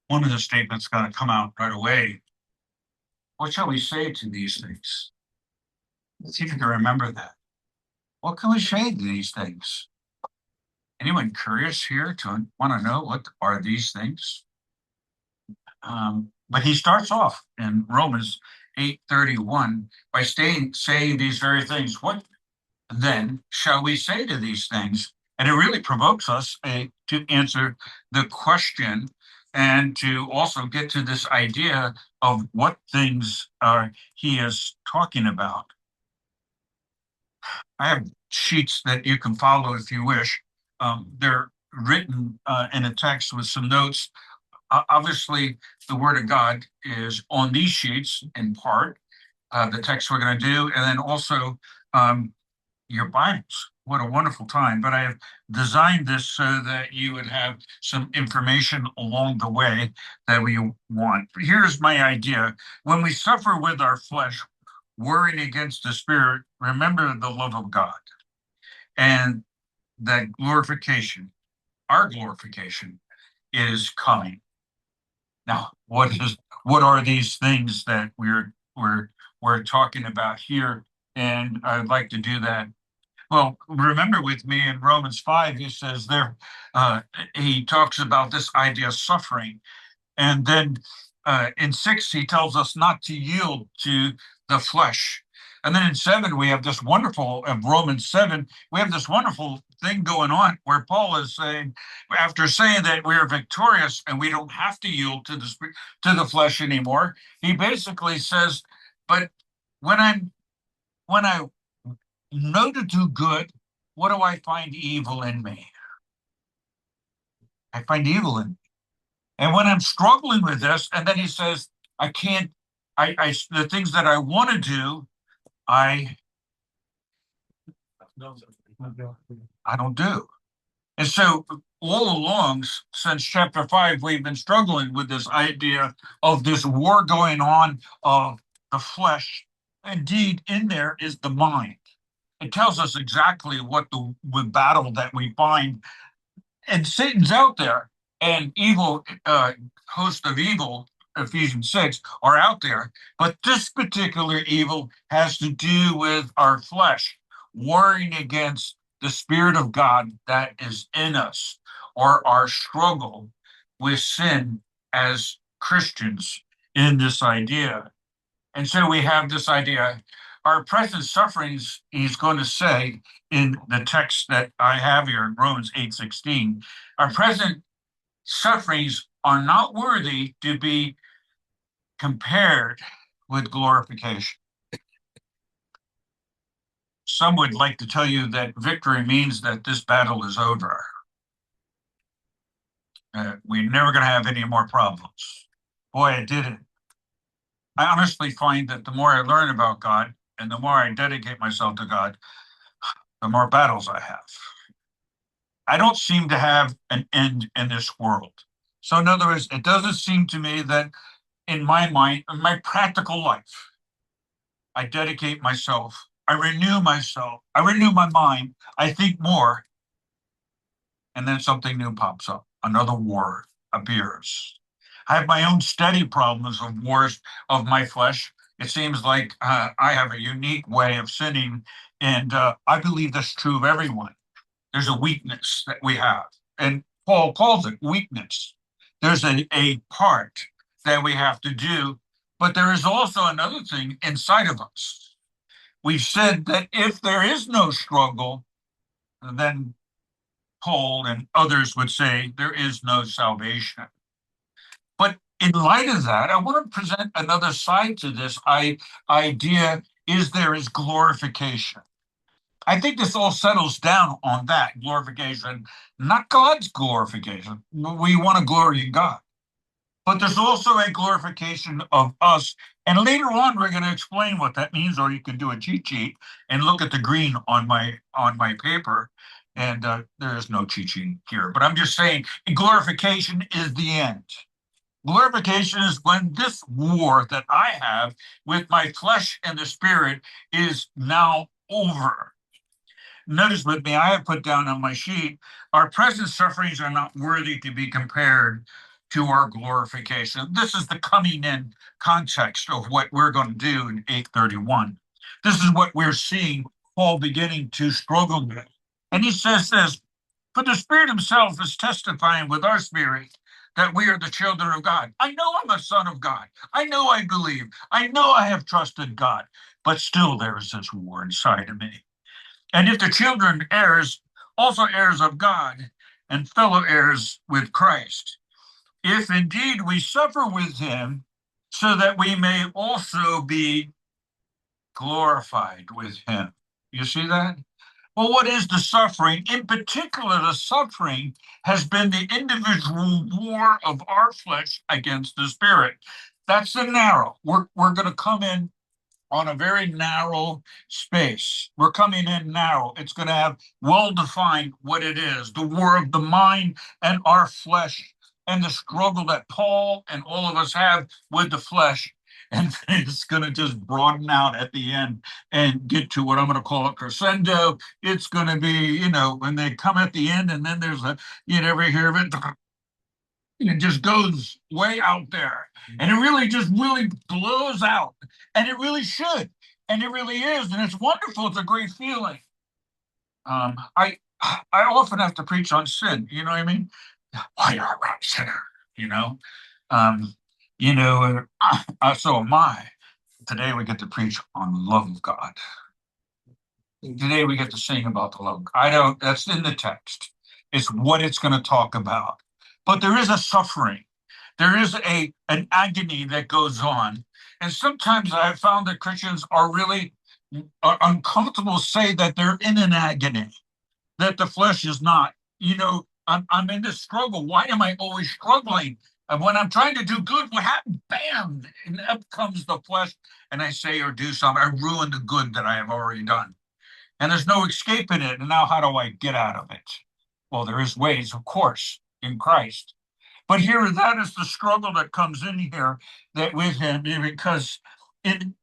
One of the statements going to come out right away. What shall we say to these things? See if you can remember that. What can we say to these things? Anyone curious here to want to know what are these things? But he starts off in Romans 8:31 by saying these very things. What then shall we say to these things? And it really provokes us to answer the question and to also get to this idea of what things he is talking about. I have sheets that you can follow if you wish. They're written in a text with some notes. Obviously, the Word of God is on these sheets in part, the text we're going to do, and then also um, your Bibles. What a wonderful time. But I have designed this so that you would have some information along the way that we want. Here's my idea. When we suffer with our flesh, warring against the spirit, remember the love of God and that glorification, our glorification, is coming. Now, what are these things that we're talking about here? And I'd like to do that. Well, remember with me in Romans 5, he says there, he talks about this idea of suffering. And then in 6, he tells us not to yield to the flesh. And then in 7, we have this wonderful, of Romans 7, we have this wonderful thing going on where Paul is saying, after saying that we are victorious and we don't have to yield to the flesh anymore, he basically says, but when I know to do good, what do I find evil in me? I find evil in me. And when I'm struggling with this, and then he says, I can't, the things that I want to do, I I don't do. And so all along, since chapter 5, we've been struggling with this idea of this war going on of the flesh. Indeed, in there is the mind. It tells us exactly what the battle that we find. And Satan's out there, and evil host of evil, Ephesians 6, are out there. But this particular evil has to do with our flesh, warring against the Spirit of God that is in us, or our struggle with sin as Christians in this idea. And so we have this idea. Our present sufferings, he's going to say in the text that I have here in Romans 8:16, our present sufferings are not worthy to be compared with glorification. Some would like to tell you that victory means that this battle is over. We're never going to have any more problems. Boy, it didn't. I honestly find that the more I learn about God and the more I dedicate myself to God, the more battles I have. I don't seem to have an end in this world. So, in other words, it doesn't seem to me that in my mind, in my practical life, I dedicate myself, I renew myself, I renew my mind, I think more, and then something new pops up. Another war appears. I have my own steady problems of wars of my flesh. It seems like I have a unique way of sinning, and I believe that's true of everyone. There's a weakness that we have, and Paul calls it weakness. There's a part that we have to do, but there is also another thing inside of us. We've said that if there is no struggle, then Paul and others would say there is no salvation. But in light of that, I want to present another side to this idea is there is glorification. I think this all settles down on that glorification, not God's glorification. We want to glory in God. But there's also a glorification of us. And later on, we're going to explain what that means, or you can do a cheat sheet and look at the green on my paper. And there is no cheat sheet here, but I'm just saying glorification is the end. Glorification is when this war that I have with my flesh and the spirit is now over. Notice with me, I have put down on my sheet, our present sufferings are not worthy to be compared to our glorification. This is the coming in context of what we're going to do in 831. This is what we're seeing Paul beginning to struggle with. And he says this, for the Spirit himself is testifying with our spirit that we are the children of God. I know I'm a son of God. I know I believe. I know I have trusted God. But still there is this war inside of me. And if the children heirs, also heirs of God, and fellow heirs with Christ, if indeed we suffer with him, so that we may also be glorified with him. You see that? Well, what is the suffering? In particular, the suffering has been the individual war of our flesh against the spirit. That's the narrow. We're going to come in on a very narrow space. We're coming in narrow. It's going to have well defined what it is, the war of the mind and our flesh, and the struggle that Paul and all of us have with the flesh. And it's going to just broaden out at the end and get to what I'm going to call a crescendo. It's going to be, when they come at the end, and then there's you never hear of it. It just goes way out there, and it really blows out, and it really should, and it really is, and it's wonderful. It's a great feeling. I often have to preach on sin. You know what I mean? Why are we a sinner? You know, um, so am I. Today we get to preach on the love of God. Today we get to sing about the love. I don't. That's in the text. It's what it's going to talk about. But there is a suffering. There is an agony that goes on, and sometimes I've found that Christians are really uncomfortable to say that they're in an agony, that the flesh is not. I'm in this struggle. Why am I always struggling? And when I'm trying to do good, what happens? Bam! And up comes the flesh, and I say or do something. I ruin the good that I have already done. And there's no escaping it. And now how do I get out of it? Well, there is ways, of course, in Christ. But here, that is the struggle that comes in here, that with him, because in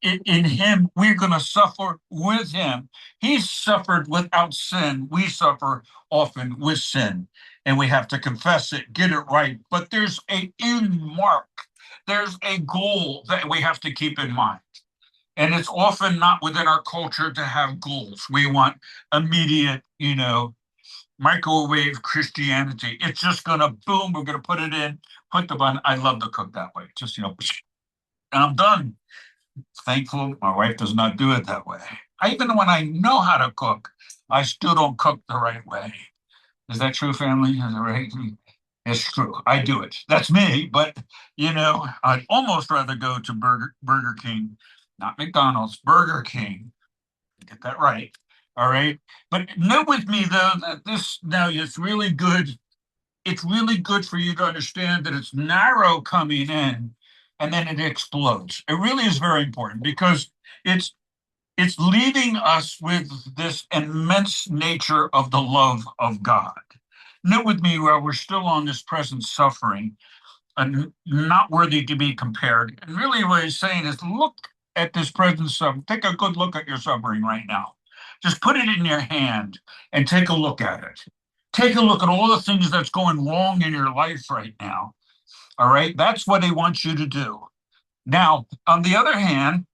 him, we're going to suffer with him. He suffered without sin. We suffer often with sin, and we have to confess it, get it right. But there's a end mark. There's a goal that we have to keep in mind. And it's often not within our culture to have goals. We want immediate, microwave Christianity. It's just going to boom, we're going to put it in, put the button. I love to cook that way. Just, and I'm done. Thankful my wife does not do it that way. Even when I know how to cook, I still don't cook the right way. Is that true, family? Is that right? It's true. I do it. That's me. But, I'd almost rather go to Burger King, not McDonald's, Burger King. Get that right. All right. But know with me, though, that this now is really good. It's really good for you to understand that it's narrow coming in and then it explodes. It really is very important because it's it's leaving us with this immense nature of the love of God. Note with me, while we're still on this present suffering, and not worthy to be compared. And really, what he's saying is look at this present suffering. Take a good look at your suffering right now. Just put it in your hand and take a look at it. Take a look at all the things that's going wrong in your life right now. All right. That's what he wants you to do. Now, on the other hand,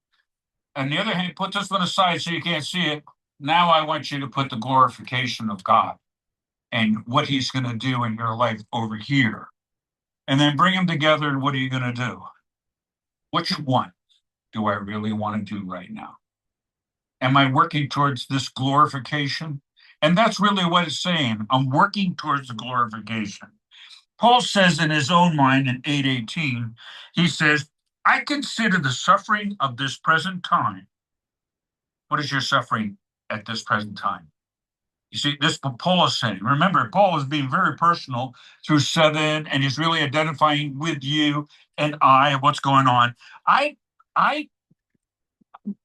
put this one aside so you can't see it. Now I want you to put the glorification of God and what he's going to do in your life over here. And then bring them together, and what are you going to do? Which one do I really want to do right now? Am I working towards this glorification? And that's really what it's saying. I'm working towards the glorification. Paul says in his own mind in 8:18, he says, I consider the suffering of this present time. What is your suffering at this present time? You see, this Paul is saying. Remember, Paul is being very personal through 7, and he's really identifying with you and I, what's going on. I I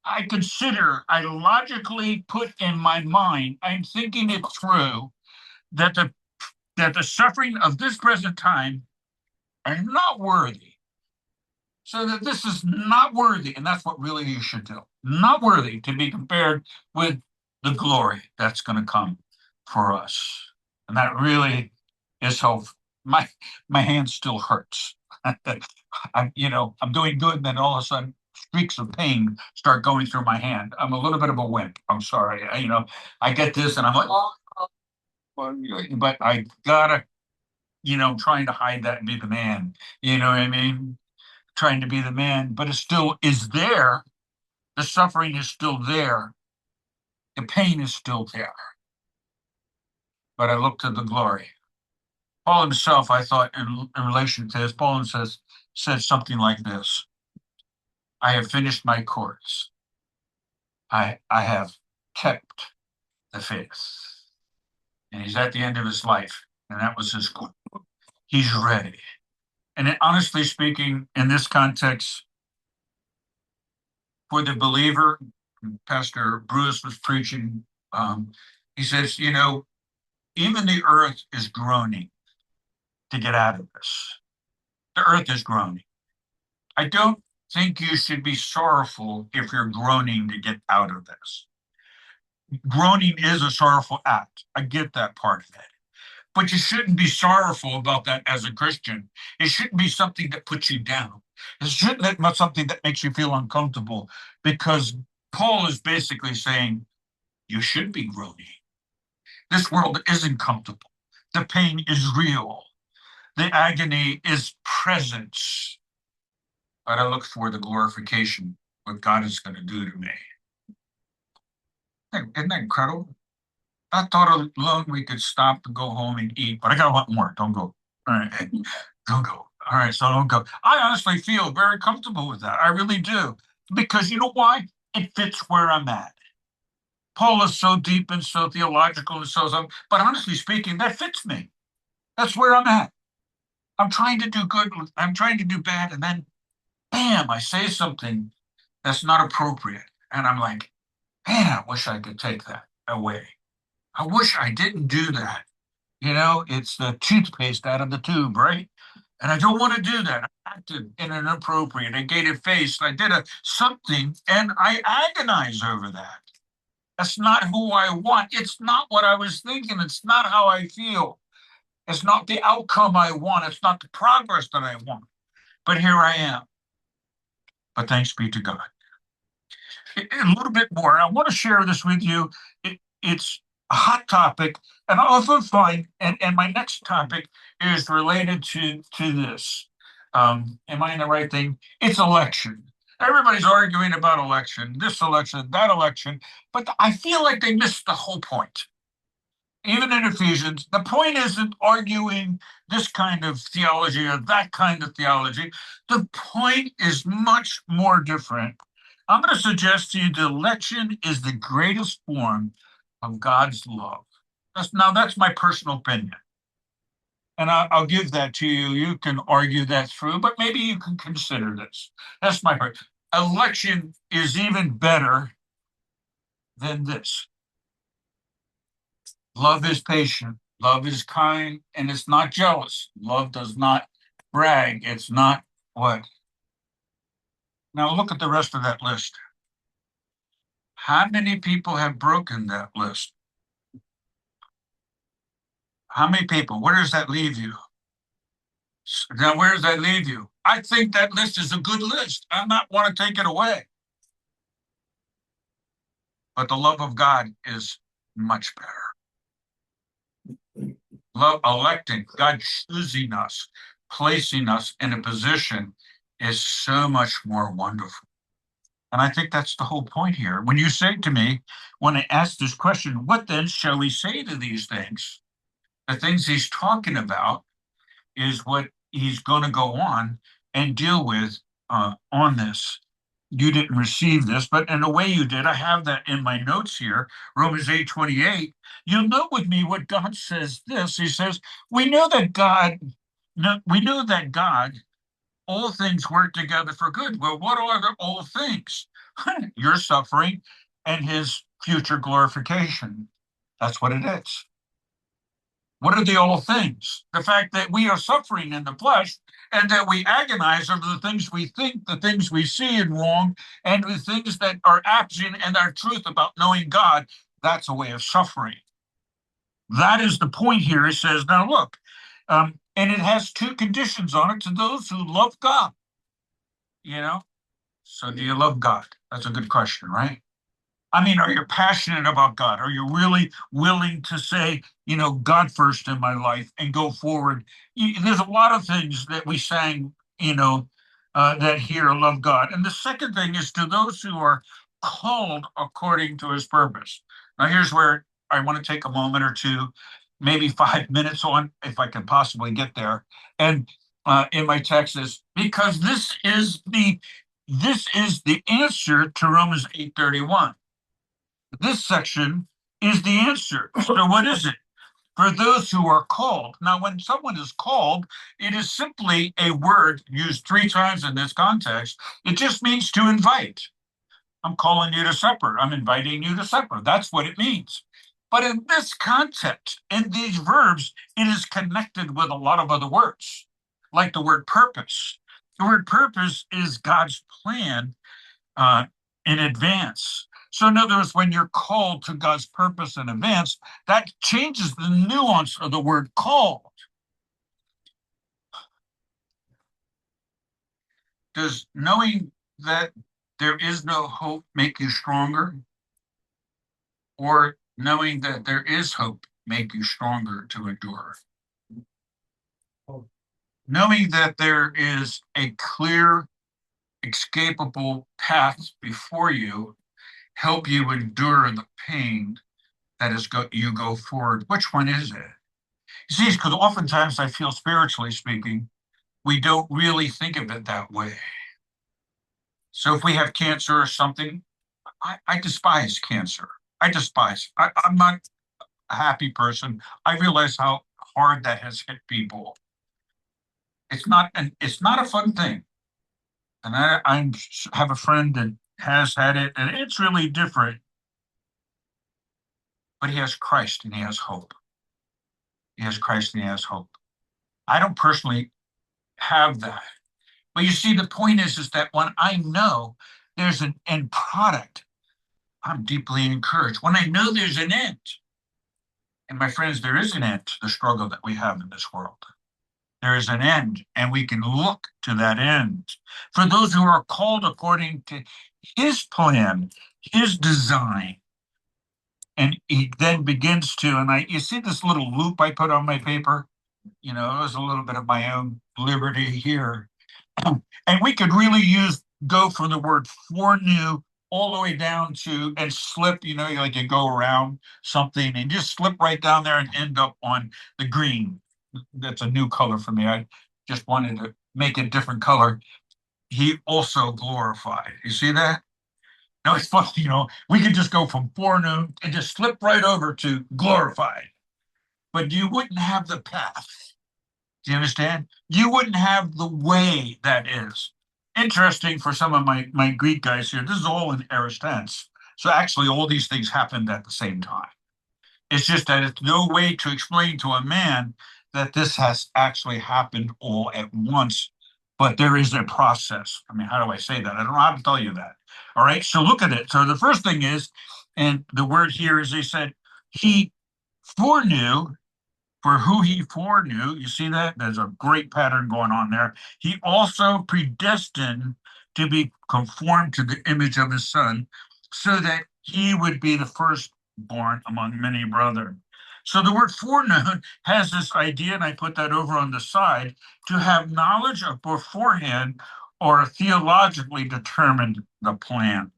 I consider, I logically put in my mind, I'm thinking it through, that the suffering of this present time are not worthy so that this is not worthy, and that's what really you should do. Not worthy to be compared with the glory that's going to come for us. And that really is hope. My hand still hurts. I'm doing good, and then all of a sudden streaks of pain start going through my hand. I'm a little bit of a wimp. I'm sorry. I get this and I'm like, oh, but I gotta, trying to hide that and be the man. You know what I mean? Trying to be the man, but it still is there. The suffering is still there. The pain is still there. But I look to the glory. Paul himself, I thought, in relation to this, Paul said something like this: I have finished my course. I have kept the faith. And he's at the end of his life, and that was his goal. He's ready. And honestly speaking, in this context, for the believer, Pastor Bruce was preaching. He says, even the earth is groaning to get out of this. The earth is groaning. I don't think you should be sorrowful if you're groaning to get out of this. Groaning is a sorrowful act. I get that part of it. But you shouldn't be sorrowful about that as a Christian. It shouldn't be something that puts you down. It shouldn't be something that makes you feel uncomfortable, because Paul is basically saying you should be groaning. This world isn't comfortable. The pain is real. The agony is present. But I look for the glorification, what God is going to do to me. Isn't that incredible? I thought alone we could stop and go home and eat, but I got one more. Don't go. All right. Don't go. All right. So don't go. I honestly feel very comfortable with that. I really do. Because you know why? It fits where I'm at. Paul is so deep and so theological and so, but honestly speaking, that fits me. That's where I'm at. I'm trying to do good. I'm trying to do bad. And then, bam, I say something that's not appropriate. And I'm like, man, I wish I could take that away. I wish I didn't do that. It's the toothpaste out of the tube, right? And I don't want to do that. I acted in an inappropriate. I gave a face. I did something, and I agonize over that. That's not who I want. It's not what I was thinking. It's not how I feel. It's not the outcome I want. It's not the progress that I want. But here I am. But thanks be to God. A little bit more. I want to share this with you. It's a hot topic, and I often find, and my next topic is related to this. Am I in the right thing? It's election. Everybody's arguing about election, this election, that election, but I feel like they missed the whole point. Even in Ephesians, the point isn't arguing this kind of theology or that kind of theology. The point is much more different. I'm going to suggest to you the election is the greatest form of God's love. That's my personal opinion. And I'll give that to you. You can argue that through, but maybe you can consider this. That's my part. Election is even better than this. Love is patient. Love is kind, and it's not jealous. Love does not brag. It's not what? Now look at the rest of that list. How many people have broken that list? How many people? Where does that leave you? Now, where does that leave you? I think that list is a good list. I not want to take it away. But the love of God is much better. Love, electing, God choosing us, placing us in a position is so much more wonderful. And I think that's the whole point here. When you say to me, when I ask this question, what then shall we say to these things? The things he's talking about is what he's going to go on and deal with on this. You didn't receive this, but in a way you did. I have that in my notes here, Romans 8:28. You'll note with me what God says this. He says, we know that God, all things work together for good. Well, what are the all things? Your suffering and his future glorification. That's what it is. What are the all things? The fact that we are suffering in the flesh and that we agonize over the things we think, the things we see and wrong, and the things that are action and our truth about knowing God. That's a way of suffering. That is the point here. It says, now look, and it has two conditions on it to those who love God. You know, so do you love God? That's a good question, right? I mean, are you passionate about God? Are you really willing to say, God first in my life and go forward? There's a lot of things that we sang, that here love God. And the second thing is to those who are called according to his purpose. Now, here's where I want to take a moment or two, maybe 5 minutes on, if I can possibly get there. And in my text is because this is the answer to Romans 8:31. This section is the answer. So what is it? For those who are called. Now, when someone is called, it is simply a word used 3 times in this context. It just means to invite. I'm calling you to supper. I'm inviting you to supper. That's what it means. But in this context, in these verbs, it is connected with a lot of other words, like the word purpose. The word purpose is God's plan uh, in advance. So, in other words, when you're called to God's purpose in advance, that changes the nuance of the word called. Does knowing that there is no hope make you stronger? Or knowing that there is hope make you stronger to endure? Knowing that there is a clear, escapable path before you help you endure the pain that is you go forward. Which one is it? You see, because oftentimes I feel spiritually speaking, we don't really think of it that way. So if we have cancer or something, I despise cancer. I despise. I'm not a happy person. I realize how hard that has hit people. It's not a fun thing. And I have a friend that has had it, and it's really different. But he has Christ and he has hope. He has Christ and he has hope. I don't personally have that. But you see, the point is that when I know there's an end product, I'm deeply encouraged. When I know there's an end, and my friends, there is an end to the struggle that we have in this world. There is an end, and we can look to that end. For those who are called according to his plan, his design, and he then begins to, you see this little loop I put on my paper? It was a little bit of my own liberty here. And we could really go from the word foreknew all the way down to and slip, like you go around something and just slip right down there and end up on the green. That's a new color for me. I just wanted to make a different color. He also glorified. You see that? No, it's funny, we could just go from foreknew and just slip right over to glorified. But you wouldn't have the path. Do you understand? You wouldn't have the way that is. Interesting for some of my Greek guys here. This is all in aorist tense. So actually, all these things happened at the same time. It's just that it's no way to explain to a man that this has actually happened all at once, but there is a process. I mean, how do I say that? I don't know how to tell you that. All right, so look at it. So the first thing is, and the word here is they said, he foreknew for who he foreknew. You see that? There's a great pattern going on there. He also predestined to be conformed to the image of his son so that he would be the firstborn among many brethren. So the word foreknown has this idea, and I put that over on the side, to have knowledge of beforehand or theologically determined the plan.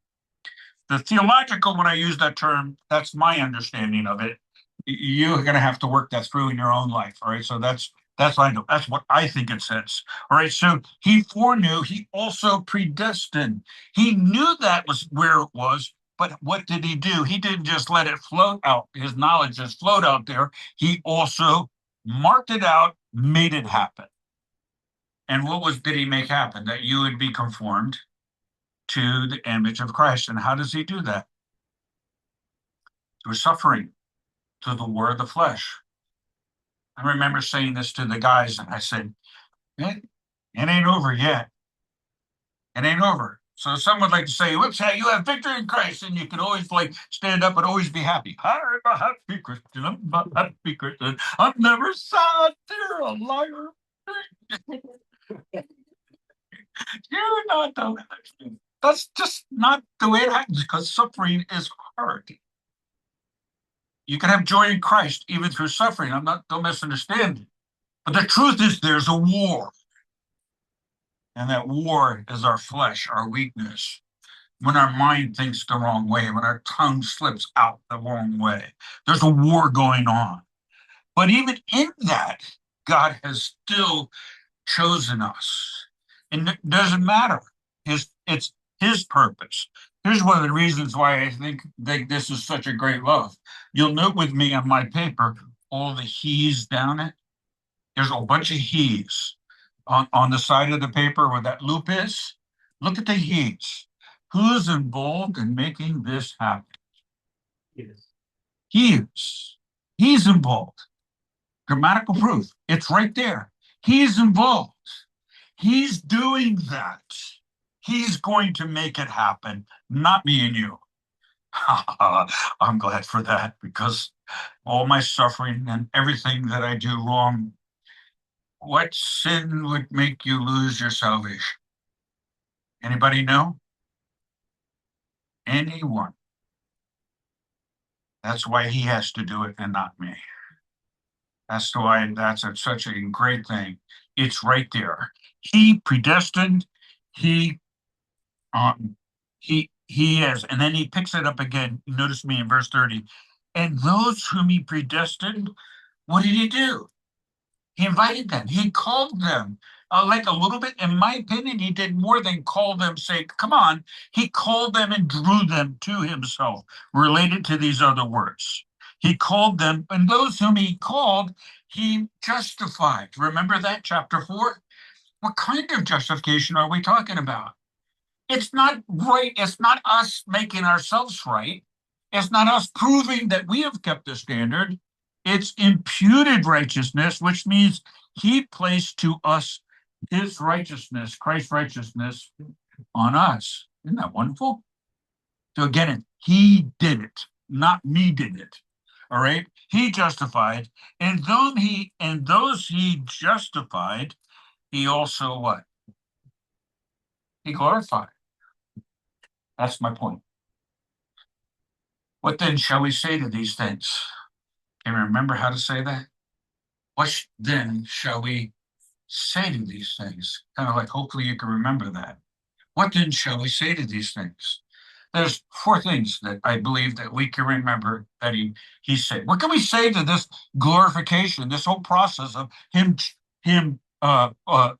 The theological, when I use that term, that's my understanding of it. You're going to have to work that through in your own life. All right. So that's what I think it says. All right. So he foreknew, he also predestined. He knew that was where it was, but what did he do? He didn't just let it float out. His knowledge just flowed out there. He also marked it out, made it happen. And did he make happen? That you would be conformed to the image of Christ. And how does he do that? Through suffering, through the war of the flesh. I remember saying this to the guys, and I said, it ain't over yet. It ain't over. So some would like to say, whoops, hey, you have victory in Christ, and you can always like stand up and always be happy. I'm a happy Christian. I'm a happy Christian. I'm never sad. You're a liar. You're not the That's just not the way it happens because suffering is hard. You can have joy in Christ even through suffering. Don't misunderstand me. But the truth is there's a war. And that war is our flesh, our weakness. When our mind thinks the wrong way, when our tongue slips out the wrong way, there's a war going on. But even in that, God has still chosen us. And it doesn't matter. It's his purpose. Here's one of the reasons why I think this is such a great love. You'll note with me on my paper all the he's down it. There's a bunch of he's on the side of the paper where that loop is. Look at the he's. Who's involved in making this happen? Yes. He is. He's involved. Grammatical proof. It's right there. He's involved. He's doing that. He's going to make it happen, not me and you. I'm glad for that because all my suffering and everything that I do wrong, what sin would make you lose your salvation? Anybody know? Anyone. That's why he has to do it and not me. That's why such a great thing. It's right there. He predestined, he um he has, and then he picks it up again. Notice me in verse 30. And those whom he predestined, what did he do? He invited them. He called them. Like a little bit, in my opinion, he did more than call them, say, come on. He called them and drew them to himself, related to these other words. He called them, and those whom he called, he justified. Remember that, chapter 4? What kind of justification are we talking about? It's not right. It's not us making ourselves right. It's not us proving that we have kept the standard. It's imputed righteousness, which means he placed to us his righteousness, Christ's righteousness on us. Isn't that wonderful? So again, he did it, not me did it. All right. He justified, and those he justified, he also what? He glorified. That's my point. What then shall we say to these things? Can you remember how to say that? What then shall we say to these things? Kind of like, hopefully you can remember that. What then shall we say to these things? There's 4 things that I believe that we can remember that he said. What can we say to this glorification, this whole process of him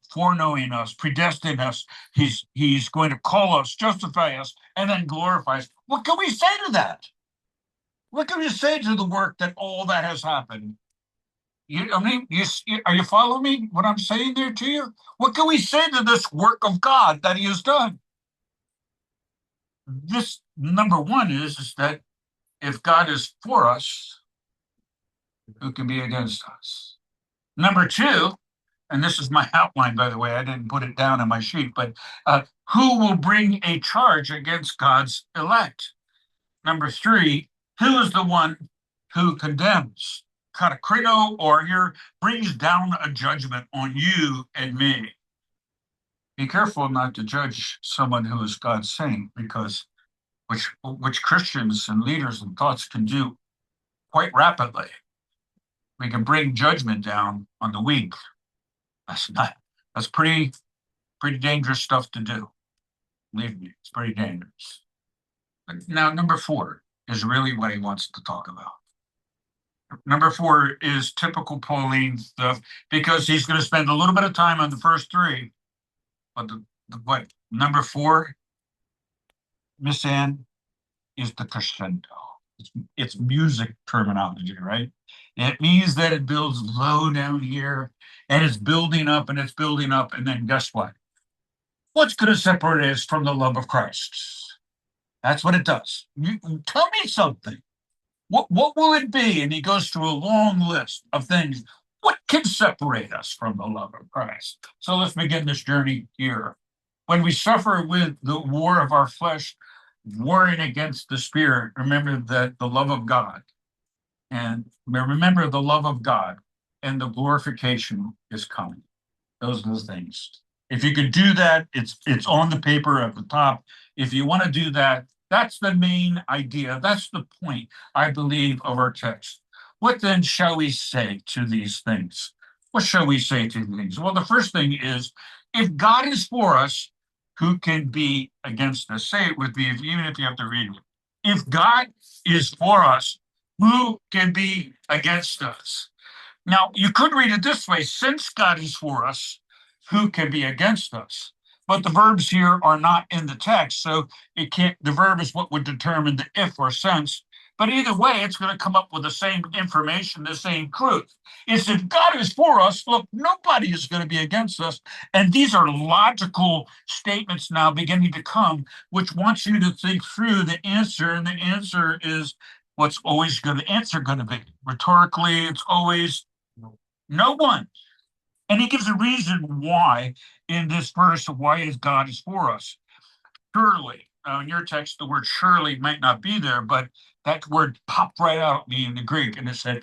foreknowing us, predestining us? He's going to call us, justify us, and then glorify us. What can we say to that? What can we say to the work that all that has happened? Are you following me? What I'm saying there to you? What can we say to this work of God that He has done? This number one is that if God is for us, who can be against us? Number 2, and this is my outline, by the way, I didn't put it down on my sheet, but who will bring a charge against God's elect? Number 3, who is the one who condemns? Katakrino, or here brings down a judgment on you and me. Be careful not to judge someone who is God's saint, because which Christians and leaders and thoughts can do quite rapidly. We can bring judgment down on the weak. That's pretty dangerous stuff to do. Believe me, it's pretty dangerous. But now, number 4 is really what he wants to talk about. Number 4 is typical Pauline stuff, because he's going to spend a little bit of time on the first 3. But number 4, Miss Ann, is the crescendo. It's music terminology, right? It means that it builds low down here, and it's building up, and it's building up, and then guess what? What's going to separate us from the love of Christ? That's what it does. Tell me something. What will it be? And he goes through a long list of things. What can separate us from the love of Christ? So let's begin this journey here. When we suffer with the war of our flesh, warring against the spirit, remember that the love of God, and remember the love of God and the glorification is coming. Those are the things. If you could do that, it's on the paper at the top. If you want to do that, that's the main idea. That's the point, I believe, of our text. What then shall we say to these things? What shall we say to these things? Well, the first thing is, if God is for us, who can be against us? Say it with me, even if you have to read it. If God is for us, who can be against us? Now, you could read it this way: since God is for us, who can be against us? But the verbs here are not in the text, so it can't, the verb is what would determine the if or since. But either way, it's going to come up with the same information, the same truth. Is if God is for us, look, nobody is going to be against us. And these are logical statements now beginning to come, which wants you to think through the answer. And the answer is what's always going to answer going to be. Rhetorically, it's always no one. And he gives a reason why in this verse of why is God is for us. Surely. Now, in your text, the word surely might not be there, but that word popped right out at me in the Greek, and it said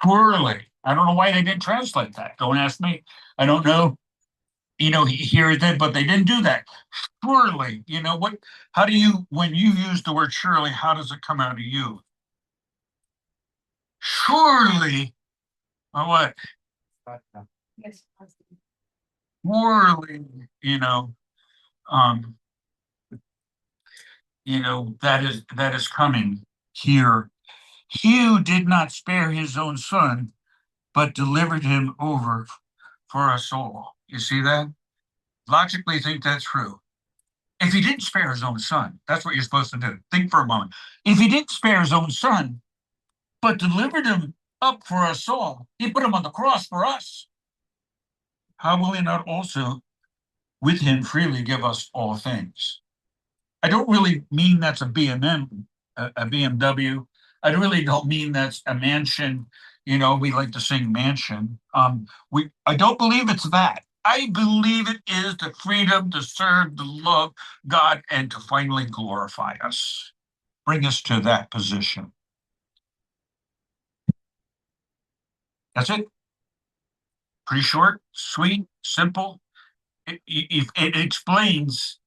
surely. I don't know why they didn't translate that. Don't ask me. I don't know. Here it did, but they didn't do that. Surely. How do you, when you use the word surely, how does it come out of you? Surely. Or what? Yes. Surely, um, that is coming here. He who did not spare his own son, but delivered him over for us all. You see that? Logically think that's true. If he didn't spare his own son, that's what you're supposed to do. Think for a moment. If he didn't spare his own son, but delivered him up for us all, he put him on the cross for us. How will he not also with him freely give us all things? I don't really mean that's a BMW. I really don't mean that's a mansion. We like to sing mansion. I don't believe it's that. I believe it is the freedom to serve, to love God, and to finally glorify us, bring us to that position. That's it. Pretty short, sweet, simple. It explains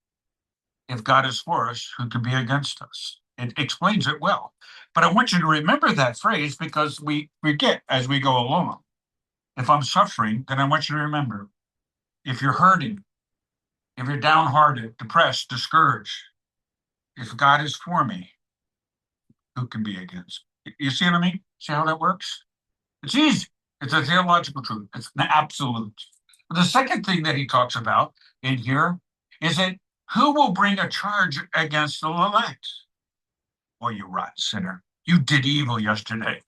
if God is for us, who can be against us? It explains it well. But I want you to remember that phrase because we forget as we go along. If I'm suffering, then I want you to remember. If you're hurting, if you're downhearted, depressed, discouraged, if God is for me, who can be against? You see what I mean? See how that works? It's easy. It's a theological truth. It's an absolute. The second thing that he talks about in here is that who will bring a charge against the elect? Boy, you rotten sinner. You did evil yesterday.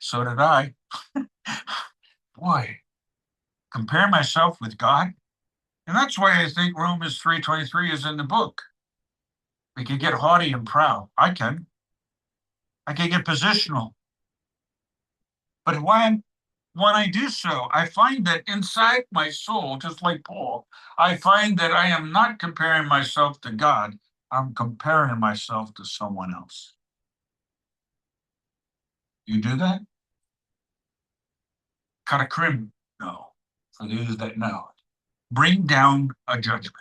So did I. Boy, compare myself with God. And that's why I think Romans 3:23 is in the book. We can get haughty and proud. I can get positional. But when I do so, I find that inside my soul, just like Paul, I find that I am not comparing myself to God. I'm comparing myself to someone else. You do that? Katakrim, no. For those that know, bring down a judgment.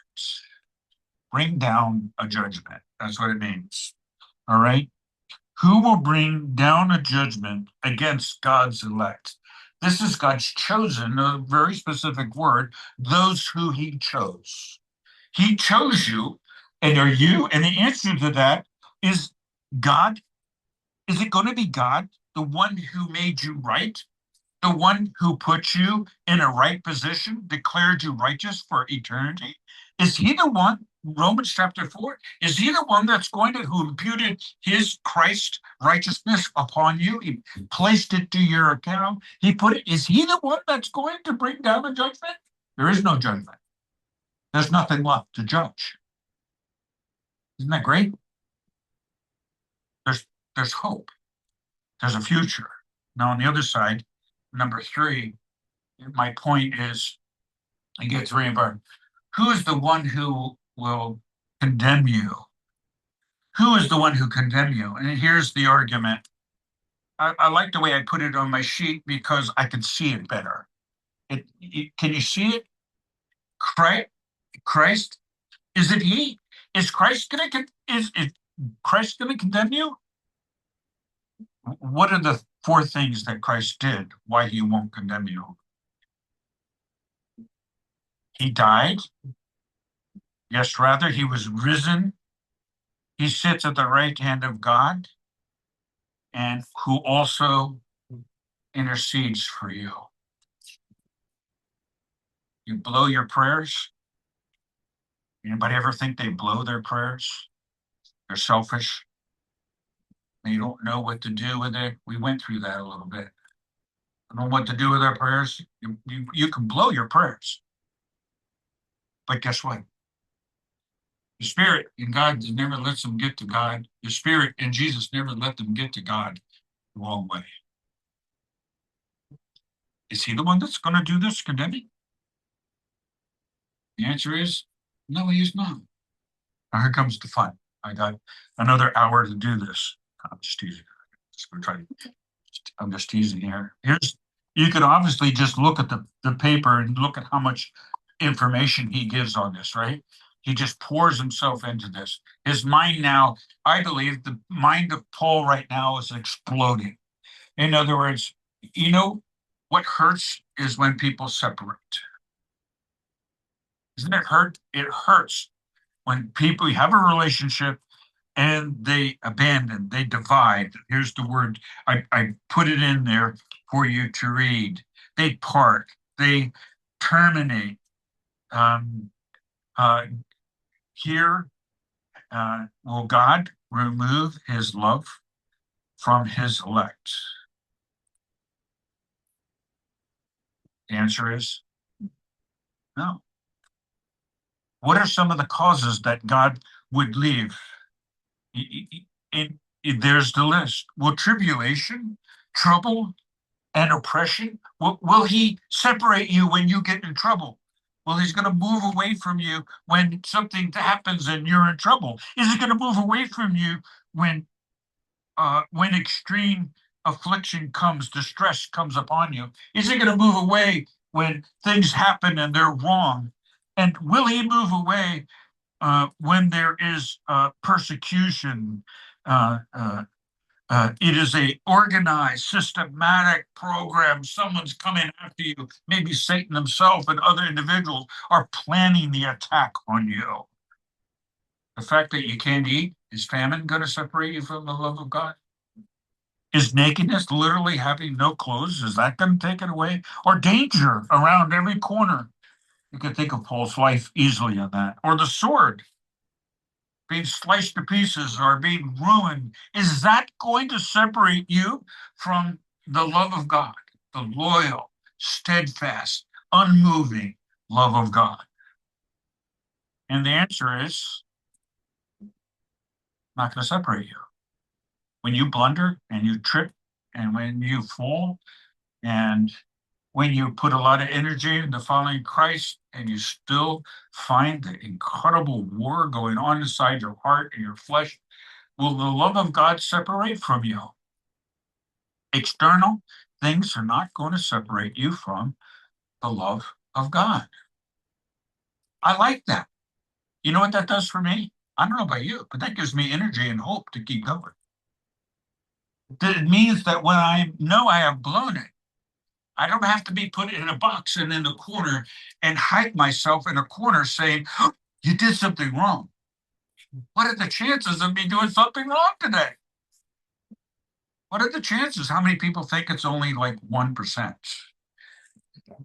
Bring down a judgment. That's what it means. All right. Who will bring down a judgment against God's elect? This is God's chosen, a very specific word, those who he chose. He chose you, and are you? And the answer to that is God. Is it going to be God, the one who made you right? The one who put you in a right position, declared you righteous for eternity? Is he the one, Romans chapter 4, is he the one that's going to, who imputed his Christ righteousness upon you? He placed it to your account. Is he the one that's going to bring down a judgment? There is no judgment. There's nothing left to judge. Isn't that great? There's hope. There's a future. Now on the other side, number 3, my point is, I get 3 of our, who is the one who will condemn you? Who is the one who condemn you? And here's the argument. I like the way I put it on my sheet because I can see it better. Can you see it? Christ, is it he? Is Christ gonna is Christ gonna condemn you? What are the 4 things that Christ did why he won't condemn you? He died. Yes, rather, he was risen. He sits at the right hand of God, and who also intercedes for you. You blow your prayers. Anybody ever think they blow their prayers? They're selfish. They don't know what to do with it. We went through that a little bit. I don't know what to do with our prayers. You can blow your prayers. But guess what? The Spirit in God never lets them get to God. The Spirit in Jesus never let them get to God the wrong way. Is he the one that's going to do this condemning? The answer is no, he is not. Now here comes the fun. I got another hour to do this. I'm just teasing. I'm just teasing here. You could obviously just look at the paper and look at how much information he gives on this, right? He just pours himself into this. His mind now, I believe the mind of Paul right now is exploding. In other words, what hurts is when people separate. Isn't it hurt? It hurts when people have a relationship and they abandon, they divide. Here's the word, I put it in there for you to read. They part, they terminate. Um, Here, will God remove his love from his elect? The answer is no. What are some of the causes that God would leave? There's the list. Will tribulation, trouble, and oppression, will he separate you when you get in trouble? Well, he's going to move away from you when something happens and you're in trouble. Is he going to move away from you when extreme affliction comes, distress comes upon you? Is he going to move away when things happen and they're wrong? And will he move away when there is persecution? It is a organized, systematic program. Someone's coming after you. Maybe Satan himself and other individuals are planning the attack on you. The fact that you can't eat, is famine going to separate you from the love of God? Is nakedness, literally having no clothes, is that going to take it away? Or danger around every corner? You can think of Paul's life easily on that. Or the sword being sliced to pieces or being ruined. Is that going to separate you from the love of God, the loyal, steadfast, unmoving love of God? And the answer is not going to separate you. When you blunder and you trip and when you fall and when you put a lot of energy into following Christ and you still find the incredible war going on inside your heart and your flesh, will the love of God separate from you? External things are not going to separate you from the love of God. I like that. You know what that does for me? I don't know about you, but that gives me energy and hope to keep going. It means that when I know I have blown it, I don't have to be put in a box and in a corner and hide myself in a corner saying, oh, you did something wrong. What are the chances of me doing something wrong today? What are the chances? How many people think it's only like 1%?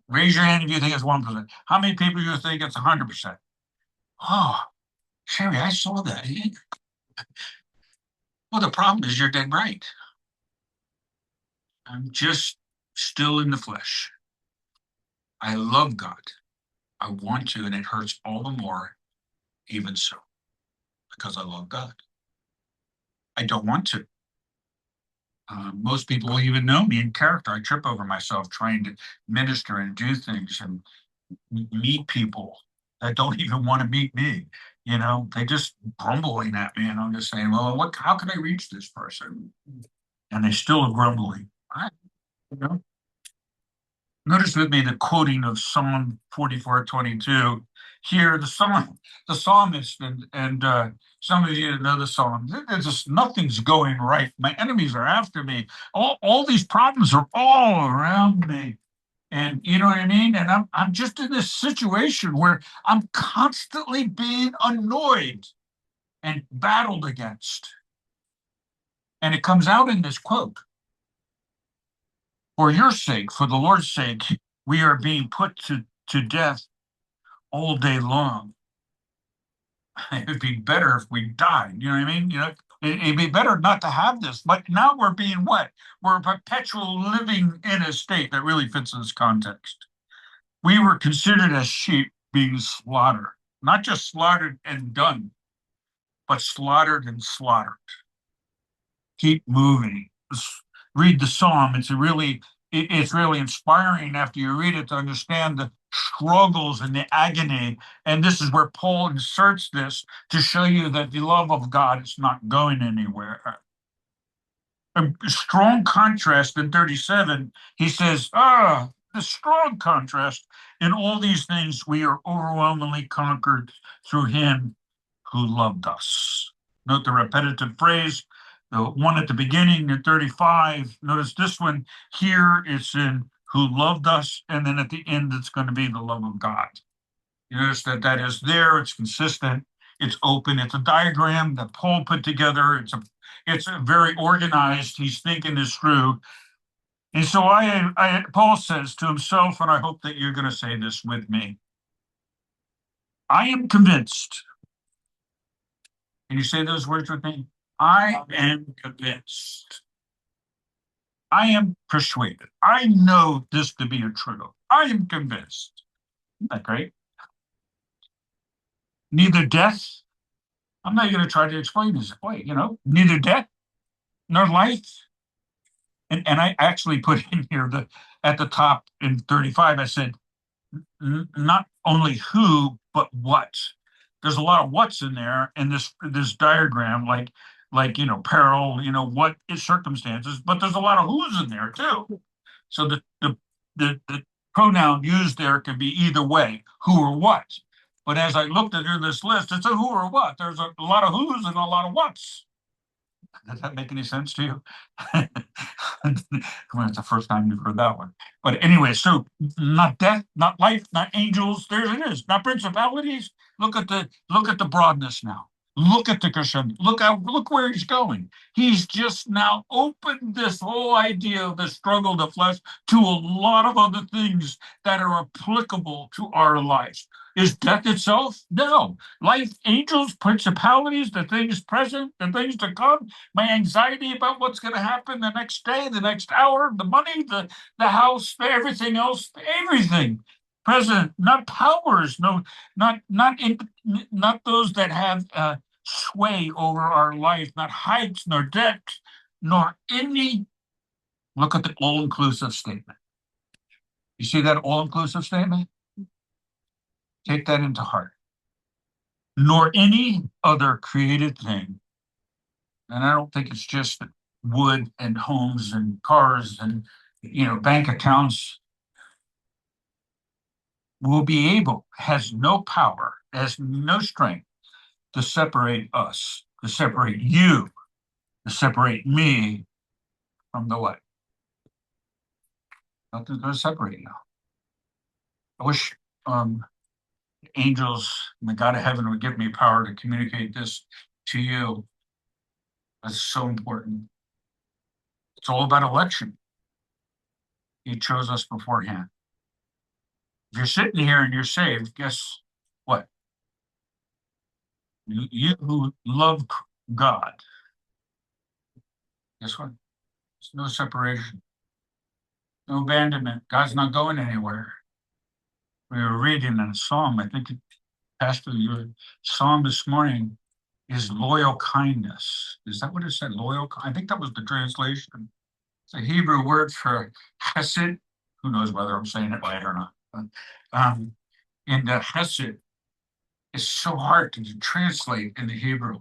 Raise your hand if you think it's 1%. How many people you think it's 100%? Oh, Sherry, I saw that. Well, the problem is you're dead right. I'm just still in the flesh. I love God. I want to, and it hurts all the more, even so, because I love God. I don't want to. Most people even know me in character. I trip over myself trying to minister and do things and meet people that don't even want to meet me. They just grumbling at me, and I'm just saying, well, how can I reach this person? And they still are grumbling. You know, Notice with me the quoting of Psalm 44:22. Here, the psalmist, and some of you know the psalm. There's just nothing's going right. My enemies are after me. All these problems are all around me. And you know what I mean? And I'm just in this situation where I'm constantly being annoyed and battled against. And it comes out in this quote. For your sake, for the Lord's sake, we are being put to death all day long. It'd be better if we died. You know what I mean? It'd be better not to have this. But now we're being what? We're perpetual living in a state that really fits this context. We were considered as sheep being slaughtered, not just slaughtered and done, but slaughtered and slaughtered. Keep moving. Read the psalm. It's really inspiring after you read it to understand the struggles and the agony. And this is where Paul inserts this to show you that the love of God is not going anywhere. A strong contrast in 37, he says, the strong contrast in all these things, we are overwhelmingly conquered through him who loved us. Note the repetitive phrase, the one at the beginning in 35. Notice this one here, it's in who loved us, and then at the end, it's going to be the love of God. You notice that is there, it's consistent, it's open, it's a diagram that Paul put together, it's very organized, he's thinking this through. And so Paul says to himself, and I hope that you're going to say this with me, I am convinced. Can you say those words with me? I am convinced. I am persuaded. I know this to be a truth. I am convinced. Isn't that great? Neither death, I'm not going to try to explain this way, neither death nor life. And I actually put in here at the top in 35, I said, not only who, but what. There's a lot of what's in there in this diagram, like peril, what is circumstances, but there's a lot of who's in there too. So the pronoun used there can be either way, who or what. But as I looked at this list, it's a who or what. There's a lot of who's and a lot of what's. Does that make any sense to you? It's the first time you've heard that one. But anyway, so not death, not life, not angels. There it is. Not principalities. Look at the broadness now. Look at the Christian. Look where he's going. He's just now opened this whole idea of the struggle of the flesh to a lot of other things that are applicable to our lives. Is death itself? No. Life, angels, principalities, the things present, the things to come, my anxiety about what's going to happen the next day, the next hour, the money, the house, everything else, everything present, not powers, no, not those that have sway over our life, not heights, nor depth, nor any. Look at the all-inclusive statement. You see that all-inclusive statement? Take that into heart. Nor any other created thing. And I don't think it's just wood and homes and cars and bank accounts. Will be able, has no power, has no strength to separate us, to separate you, to separate me from the what? Nothing's going to separate you. I wish angels and the God of heaven would give me power to communicate this to you. That's so important. It's all about election. He chose us beforehand. If you're sitting here and you're saved, guess what? You who love God, guess what? There's no separation, no abandonment. God's not going anywhere. We were reading in a psalm, I think, Pastor, your psalm this morning is loyal kindness. Is that what it said? Loyal? I think that was the translation. It's a Hebrew word for hesed. Who knows whether I'm saying it right or not? But, and hesed is so hard to translate in the Hebrew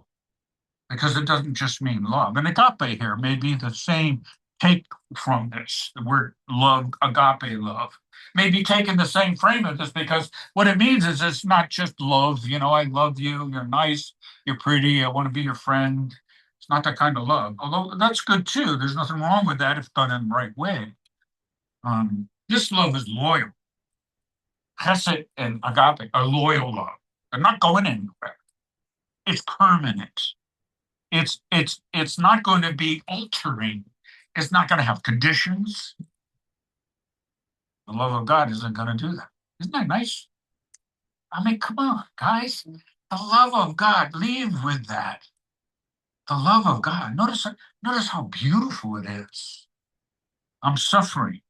because it doesn't just mean love. And agape here may be the same take from this. The word love, agape love, may be taken the same frame of this because what it means is it's not just love, I love you, you're nice, you're pretty, I want to be your friend. It's not that kind of love. Although that's good too. There's nothing wrong with that if done in the right way. This love is loyal. Hesed and agape are loyal love. They're not going anywhere. It's permanent. It's not going to be altering. It's not going to have conditions. The love of God isn't going to do that. Isn't that nice? I mean, come on, guys. The love of God, leave with that. The love of God. Notice how beautiful it is. I'm suffering.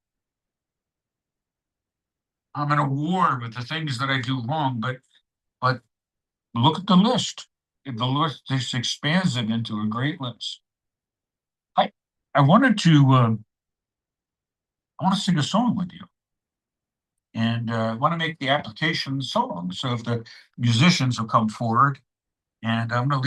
I'm in a war with the things that I do wrong, but look at the list. The list this expands it into a great list. I I wanted to I want to sing a song with you, and I want to make the application song. So if the musicians will come forward, and I'm going to